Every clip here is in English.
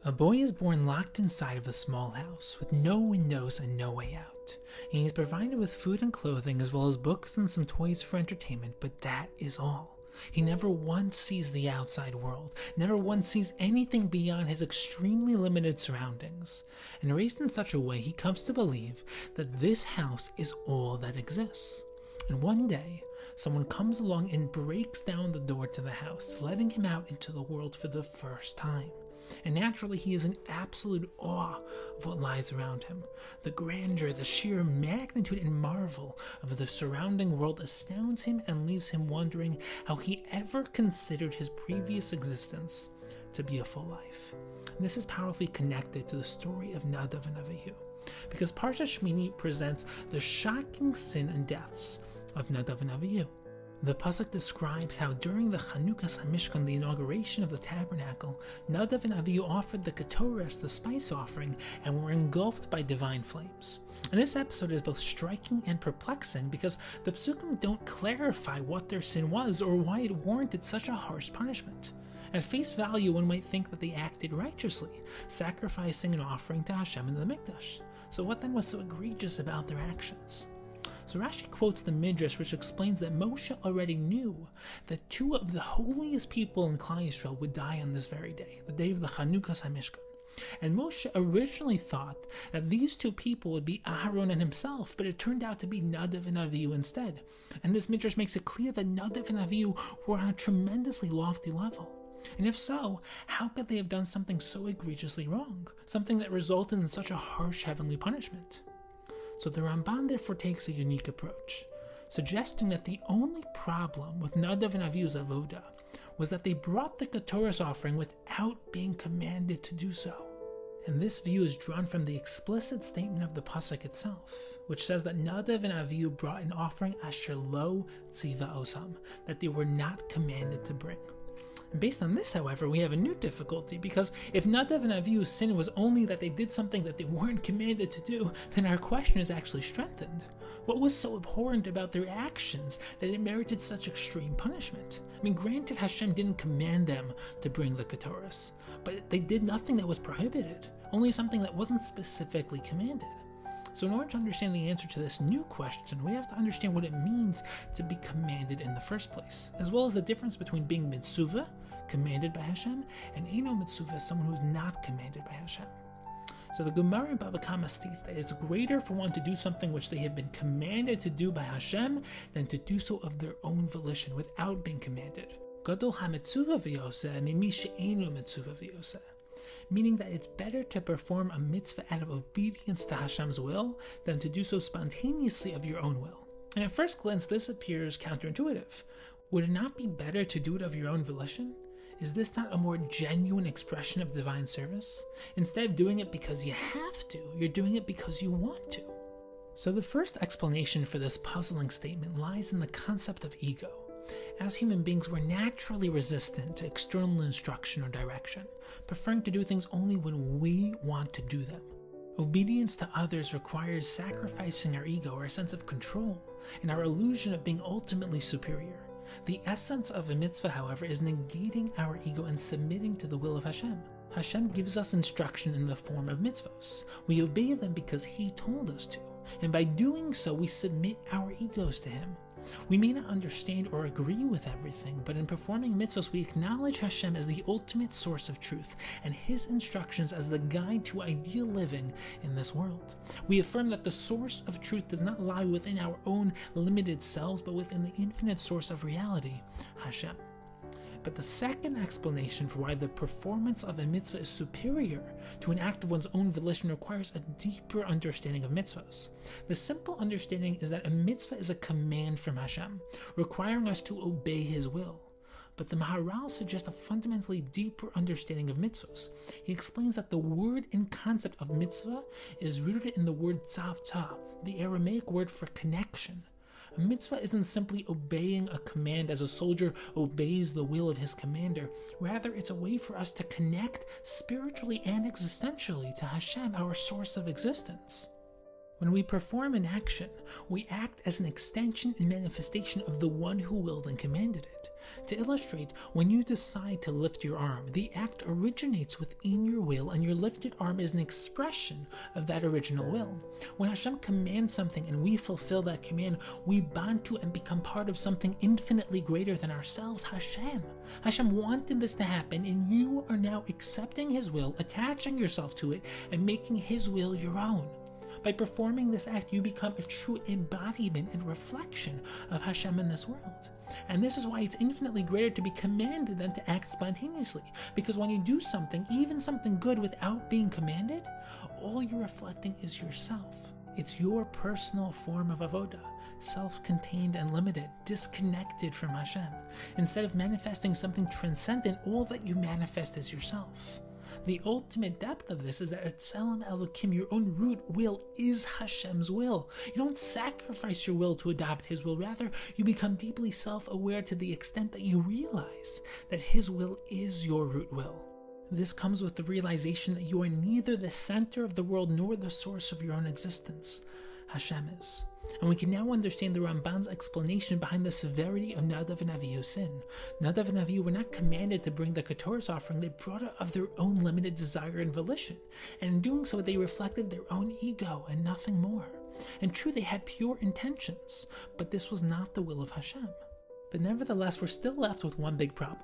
A boy is born locked inside of a small house with no windows and no way out. And he is provided with food and clothing as well as books and some toys for entertainment, but that is all. He never once sees the outside world, never once sees anything beyond his extremely limited surroundings. And raised in such a way, he comes to believe that this house is all that exists. And one day, someone comes along and breaks down the door to the house, letting him out into the world for the first time. And naturally, he is in absolute awe of what lies around him. The grandeur, the sheer magnitude and marvel of the surrounding world astounds him and leaves him wondering how he ever considered his previous existence to be a full life. And this is powerfully connected to the story of Nadav and Avihu, because Parsha Shmini presents the shocking sin and deaths of Nadav and Avihu. The pasuk describes how during the Chanukas HaMishkan, the inauguration of the tabernacle, Nadav and Avihu offered the ketoras, the spice offering, and were engulfed by divine flames. And this episode is both striking and perplexing because the psukim don't clarify what their sin was or why it warranted such a harsh punishment. At face value, one might think that they acted righteously, sacrificing and offering to Hashem in the Mikdash. So what then was so egregious about their actions? So Rashi quotes the Midrash, which explains that Moshe already knew that two of the holiest people in Klal Yisrael would die on this very day, the day of the Chanukas HaMishkan. And Moshe originally thought that these two people would be Aharon and himself, but it turned out to be Nadav and Avihu instead. And this Midrash makes it clear that Nadav and Avihu were on a tremendously lofty level. And if so, how could they have done something so egregiously wrong, something that resulted in such a harsh heavenly punishment? So the Ramban therefore takes a unique approach, suggesting that the only problem with Nadav and Avihu's avoda was that they brought the ketoras offering without being commanded to do so. And this view is drawn from the explicit statement of the pasuk itself, which says that Nadav and Avihu brought an offering asher lo tziva osam, that they were not commanded to bring. And based on this, however, we have a new difficulty, because if Nadav and Avihu's sin was only that they did something that they weren't commanded to do, then our question is actually strengthened. What was so abhorrent about their actions that it merited such extreme punishment? I mean, granted, Hashem didn't command them to bring the ketoras, but they did nothing that was prohibited, only something that wasn't specifically commanded. So in order to understand the answer to this new question, we have to understand what it means to be commanded in the first place, as well as the difference between being mitzvah, commanded by Hashem, and eino mitzvah, someone who is not commanded by Hashem. So the Gemara in Baba Kama states that it's greater for one to do something which they have been commanded to do by Hashem than to do so of their own volition without being commanded. Gadol ha-mitzvah v'yoseh mimi she'eino mitzvah v'yoseh. Meaning that it's better to perform a mitzvah out of obedience to Hashem's will than to do so spontaneously of your own will. And at first glance, this appears counterintuitive. Would it not be better to do it of your own volition? Is this not a more genuine expression of divine service? Instead of doing it because you have to, you're doing it because you want to. So the first explanation for this puzzling statement lies in the concept of ego. As human beings, we're naturally resistant to external instruction or direction, preferring to do things only when we want to do them. Obedience to others requires sacrificing our ego, our sense of control, and our illusion of being ultimately superior. The essence of a mitzvah, however, is negating our ego and submitting to the will of Hashem. Hashem gives us instruction in the form of mitzvahs. We obey them because He told us to, and by doing so, we submit our egos to Him. We may not understand or agree with everything, but in performing mitzvahs, we acknowledge Hashem as the ultimate source of truth and His instructions as the guide to ideal living in this world. We affirm that the source of truth does not lie within our own limited selves, but within the infinite source of reality, Hashem. But the second explanation for why the performance of a mitzvah is superior to an act of one's own volition requires a deeper understanding of mitzvahs. The simple understanding is that a mitzvah is a command from Hashem, requiring us to obey His will. But the Maharal suggests a fundamentally deeper understanding of mitzvahs. He explains that the word and concept of mitzvah is rooted in the word tzavta, the Aramaic word for connection. A mitzvah isn't simply obeying a command as a soldier obeys the will of his commander. Rather, it's a way for us to connect spiritually and existentially to Hashem, our source of existence. When we perform an action, we act as an extension and manifestation of the one who willed and commanded it. To illustrate, when you decide to lift your arm, the act originates within your will, and your lifted arm is an expression of that original will. When Hashem commands something and we fulfill that command, we bond to and become part of something infinitely greater than ourselves, Hashem. Hashem wanted this to happen, and you are now accepting His will, attaching yourself to it, and making His will your own. By performing this act, you become a true embodiment and reflection of Hashem in this world. And this is why it's infinitely greater to be commanded than to act spontaneously. Because when you do something, even something good, without being commanded, all you're reflecting is yourself. It's your personal form of avodah, self-contained and limited, disconnected from Hashem. Instead of manifesting something transcendent, all that you manifest is yourself. The ultimate depth of this is that Tselem Elokim, your own root will, is Hashem's will. You don't sacrifice your will to adopt His will. Rather, you become deeply self-aware to the extent that you realize that His will is your root will. This comes with the realization that you are neither the center of the world nor the source of your own existence. Hashem is. And we can now understand the Ramban's explanation behind the severity of Nadav and Avihu's sin. Nadav and Avihu were not commanded to bring the Ketorah's offering, they brought it of their own limited desire and volition. And in doing so, they reflected their own ego and nothing more. And true, they had pure intentions, but this was not the will of Hashem. But nevertheless, we're still left with one big problem.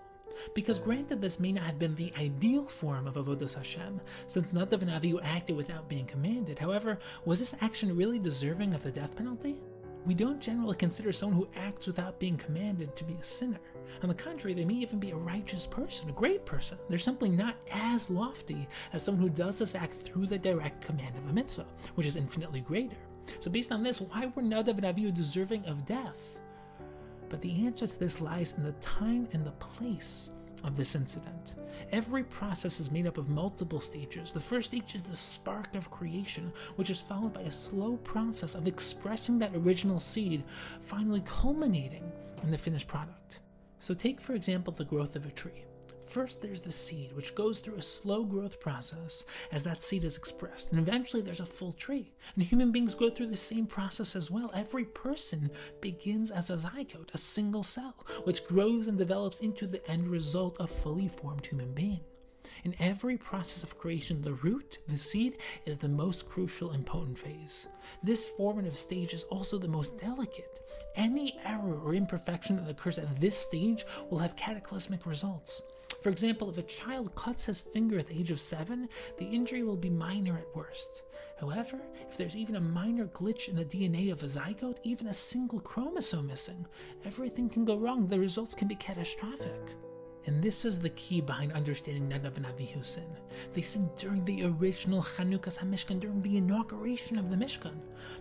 Because granted, this may not have been the ideal form of Avodas Hashem, since Nadav and Avihu acted without being commanded. However, was this action really deserving of the death penalty? We don't generally consider someone who acts without being commanded to be a sinner. On the contrary, they may even be a righteous person, a great person. They're simply not as lofty as someone who does this act through the direct command of a mitzvah, which is infinitely greater. So based on this, why were Nadav and Avihu deserving of death? But the answer to this lies in the time and the place of this incident. Every process is made up of multiple stages. The first stage is the spark of creation, which is followed by a slow process of expressing that original seed, finally culminating in the finished product. So take, for example, the growth of a tree. First, there's the seed, which goes through a slow growth process as that seed is expressed, and eventually there's a full tree. And human beings go through the same process as well. Every person begins as a zygote, a single cell, which grows and develops into the end result of fully formed human being. In every process of creation, the root, the seed, is the most crucial and potent phase. This formative stage is also the most delicate. Any error or imperfection that occurs at this stage will have cataclysmic results. For example, if a child cuts his finger at the age of 7, the injury will be minor at worst. However, if there's even a minor glitch in the DNA of a zygote, even a single chromosome missing, everything can go wrong. The results can be catastrophic. And this is the key behind understanding Nadav and Avihu's sin. They sinned during the original Chanukas HaMishkan, during the inauguration of the Mishkan.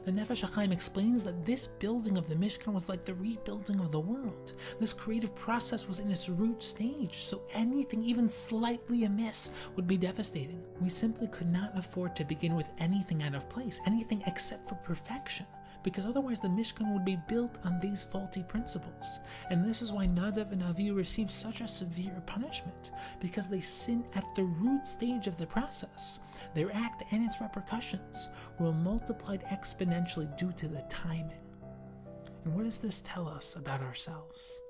The Nefesh HaChaim explains that this building of the Mishkan was like the rebuilding of the world. This creative process was in its root stage, so anything even slightly amiss would be devastating. We simply could not afford to begin with anything out of place, anything except for perfection, because otherwise the Mishkan would be built on these faulty principles. And this is why Nadav and Avihu received such a severe punishment, because they sinned at the root stage of the process. Their act and its repercussions were multiplied exponentially due to the timing. And what does this tell us about ourselves?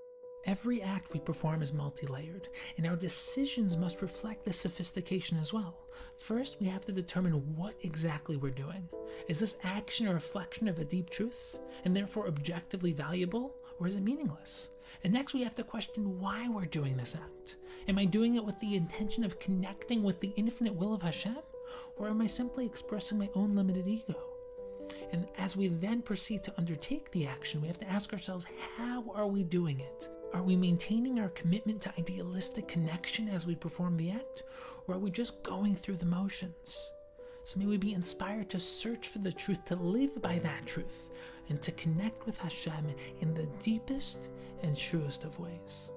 Every act we perform is multi-layered, and our decisions must reflect this sophistication as well. First, we have to determine what exactly we're doing. Is this action a reflection of a deep truth, and therefore objectively valuable, or is it meaningless? And next, we have to question why we're doing this act. Am I doing it with the intention of connecting with the infinite will of Hashem, or am I simply expressing my own limited ego? And as we then proceed to undertake the action, we have to ask ourselves, how are we doing it? Are we maintaining our commitment to idealistic connection as we perform the act, or are we just going through the motions? So may we be inspired to search for the truth, to live by that truth, and to connect with Hashem in the deepest and truest of ways.